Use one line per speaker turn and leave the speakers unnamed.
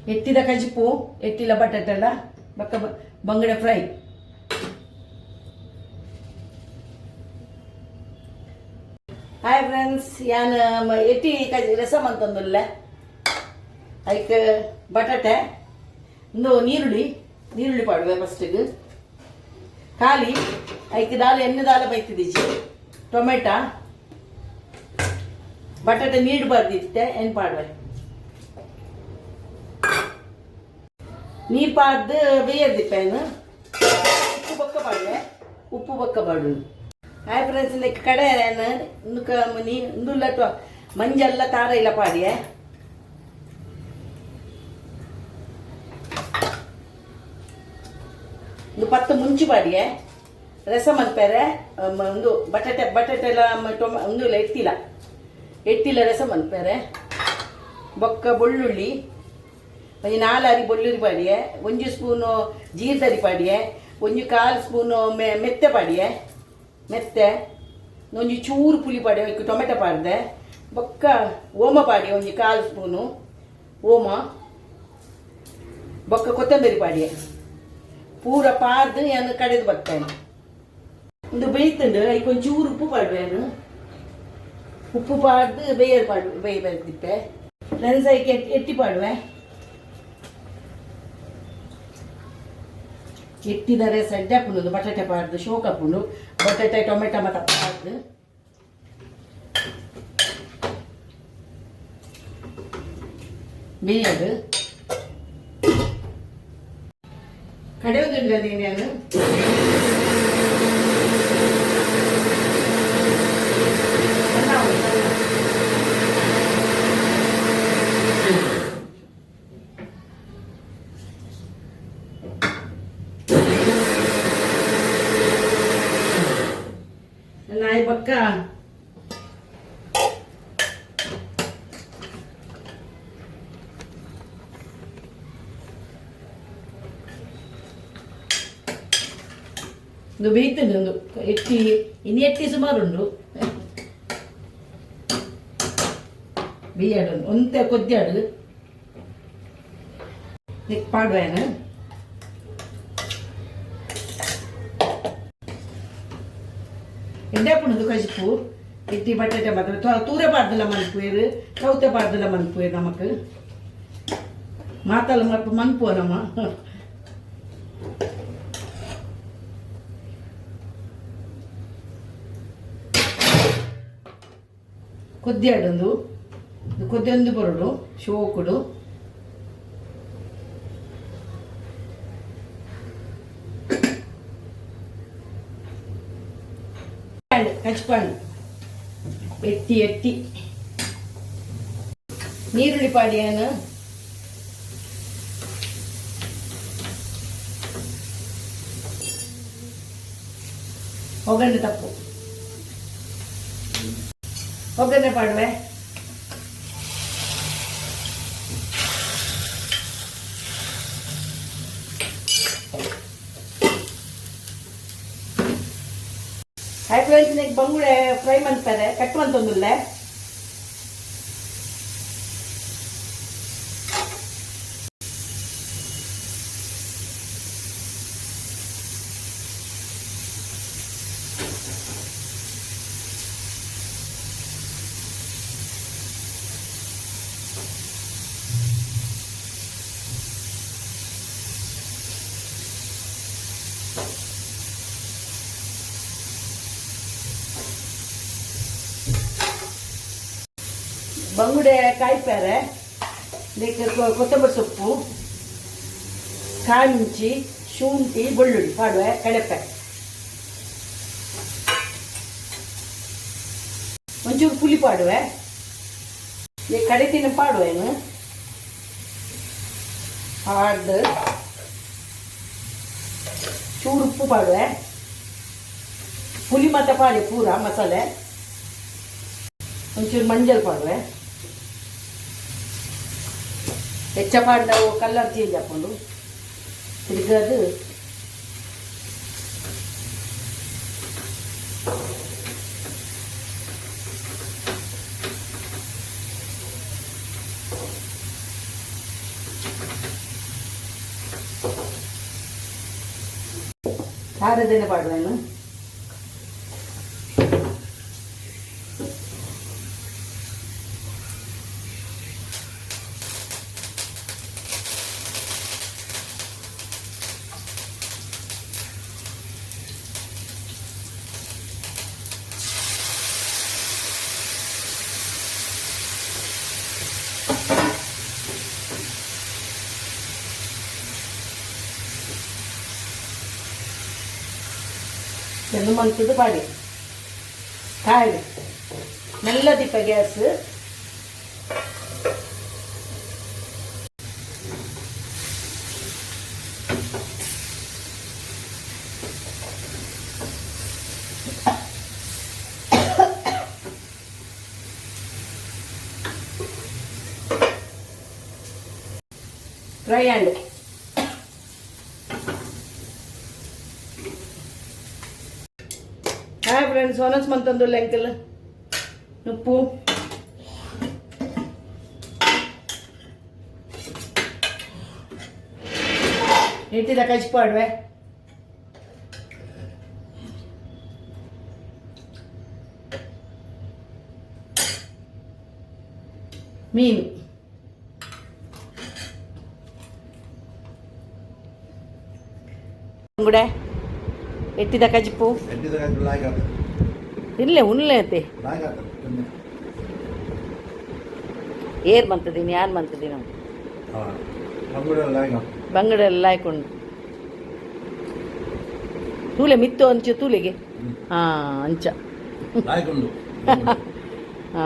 ಎಟ್ಟಿದ ಕಜಿಪು ಎಟ್ಟಿಲ ಬಟಾಟೆಲ್ಲ ಬಕ್ಕ ಬಂಗಡೆ fry. Hi friends, ಯಾನ್ ಎಟ್ಟಿ ಕಜಿ ರಸಮ್ ಅಂತಂದುಲ್ಲ. ಅದಕ್ಕೆ ಬಟಾಟೆ ಒಂದು ನೀರುಳ್ಳಿ ಪಾಡುವೆ ಫಸ್ಟಿಗೆ ಖಾಲಿ ಅದಕ್ಕೆ ಎಣ್ಣೆ ದಾಲ ಬೈತಿದ್ದೀಜಿ ಟೊಮೆಟೊ ಬಟಾಟೆ ನೀಡಬಾರ್ದಿತ್ತೆ ಏನು ಪಾಡುವೆ ನೀರು ಪಾಡ್ದು ಬೇಯದಿಪ್ಪೇನು ಉಪ್ಪು ಬೊಕ್ಕ ಪಾಡು. ಹಾಯ್ ಫ್ರೆಂಡ್ಸ್, ಇದಕ್ಕೆ ಕಡೆ ಇಂದುಲ್ಲ ಮಂಜೆಲ್ಲ ತಾರ ಇಲ್ಲ ಪಾಡಿಯೇ ಒಂದು 10 ಮುಂಚಿ ಪಾಡಿಯೇ ರಸ ಮಲ್ಪೇರೆ ಒಂದು ಬಟಾಟೆ ಎಲ್ಲ ಒಂದು ಎಟ್ಟಿಲ್ಲ ರಸ ಮಲ್ಪೇರೆ ಬೊಕ್ಕ ಬೆಳ್ಳುಳ್ಳಿ ಒಂದು 4 ಅರಿ ಬೆಳ್ಳುಳ್ಳಿ ಪಾಡಿಯೇ, 1 ಸ್ಪೂನು ಜೀರ್ದರಿ ಪಾಡಿಯೇ, 1/4 ಸ್ಪೂನು ಮೆತ್ತೆ ಪಾಡಿಯೇ, ಮೆತ್ತೆ ಒಂದು ಚೂರು ಪುಳಿ ಪಾಡಿಯೇ, ಟೊಮೆಟೊ ಪಾಡ್ದೆ ಬೊಕ್ಕ ಓಮ ಪಾಡಿಯೇ 1/4 ಸ್ಪೂನು ಓಮ ಬೊಕ್ಕ ಕೊತ್ತಂಬರಿ ಪಾಡಿಯೇ ಪೂರ ಪಾರ್ದು ಏನು ಕಡೆದು ಬರ್ತೇನೆ. ಒಂದು ಬೇಯ್ತಂಡು ಅದಕ್ಕೆ ಒಂಚೂರು ಉಪ್ಪು ಪಾಡುವೇನು, ಉಪ್ಪು ಪಾಡ್ದು ಬೇಯಬೇಕಿಪ್ಪೆ ನೆನ್ಸಕ್ಕೆ ಎಟ್ಟಿ ಪಾಡುವೆ. ಎಟ್ಟಿದರೆ ಸಡ್ಡೆ ಹಾಪುನು ಬಟಾಟೆ ಪಾಡ್ದು ಶೋಕ್ ಹಾಪುನು ಬಟಾಟೆ ಟೊಮೆಟೊ ಮತ್ತು ಪಾಡ್ದು ಬೇಯದು ಕಡೆಯೋದಿಲ್ಲ ನೀನೇನು ನಾಯಿ ಪಕ್ಕ ಒಂದು ಬೇಯ್ತದೆ ಒಂದು ಎಟ್ಟಿ ಇನ್ನು ಎಟ್ಟಿ ಸುಮಾರುಂಡು ಬೇಯಾಡು ಒಂತೆ ಕೊದ್ದಾಡು ಪಾಡುವೇನು ಎಂಡೆ ಪುಣದು ಕಜಿಪು ಎಟ್ಟಿ ಬಟಾಟೆ ಮಾತ್ರ ತೂರೆ ಪಾಡ್ದಲ್ಲ ಮನ್ಪುವೇರು ಚೌತೆ ಪಾಡ್ದಲ್ಲ ಮನ್ಪುವೇರು ನಮಕ್ ಮಾತಲ್ಲ ಮನ್ಪುವ ನಮ್ಮ ಕೊದ್ದಿಯಾಡೊಂದು ಕೊದ್ದೊಂದು ಬರೋಡು ಶೋಕುಡು ಕಚ್ಪಂಡು ಎಟ್ಟಿ ನೀರುಳ್ಳಿ ಪಾಡಿಯೇನು ಒಗ್ಗರಣೆ ತಪ್ಪು ಒಗ್ಗರಣೆ ಪಾಡುವೆ ಹಾಯ್ ಫ್ರೆಂಡ್ಸ್, ಬಂಗುಡೆ ಫ್ರೈ ಮಾಡ್ತಾರೆ ಕಟ್ಟುವಂತಂದಿಲ್ಲ. ಬಂಗುಡೆ ಕಾಯಿಪ್ಯಾರೆ ಇದಕ್ಕೆ ಕೊತ್ತಂಬರಿ ಸೊಪ್ಪು ಕಾಳುಂಚಿ ಶುಂಠಿ ಬೆಳ್ಳುಳ್ಳಿ ಪಾಡುವೆ ಕಡಪೆ ಒಂಚೂರು ಪುಳಿ ಪಾಡುವೆ ಕಡೆತಿನ ಪಾಡುವೇನು ಪಾಡ್ದು ಚೂರು ಉಪ್ಪು ಪಾಡುವೆ ಪುಳಿ ಮತ್ತು ಪಾಡಿ ಪೂರ ಮಸಾಲೆ ಒಂಚೂರು ಮಂಜಲ್ ಪಾಡುವೆ ಹೆಚ್ಚ ಪಾಡ್ದವು ಕಲರ್ ಚೇಂಜ್ ಹಾಕೊಂಡು ತಿರ್ಗದು ಖಾರದೇನೆ ಪಾಡ್ವೇನು ಚೆಂದ ಮಂತದ್ದು ಪಾಡಿ ಕಾಯಿ ಮೆಲ್ಲ ದೀಪ ಗ್ಯಾಸ್ ಫ್ರೈ ಹ್ಯಾಂಡ್ ಹಾಯ್ ಫ್ರೆಂಡ್ಸ್ ಒನಸ್ ಮಂತಂದು ಲೆಂಕಲ್ ಉಪ್ಪು ಇಟ್ಟಿದ ಕಚ್ಪಾಡ್ವೆ ಮೀನು ಗುಡೆ ಎಟ್ಟಿದ ಕಜ್ಪು ಇಲ್ಲೇ ಉನ್ಲೆ ಅಂತೆ ಏರ್ ಮಂತದೀನಿ ಯಾರು ಮಂತದೀನಿ ಬಂಗಡ ಎಲ್ಲ ಹಾಕೊಂಡು ತೂಲೆ ಮಿತ್ತು ಅಂಚು ತೂಲೆಗೆ ಹಾ ಅಂಚ ಹಾ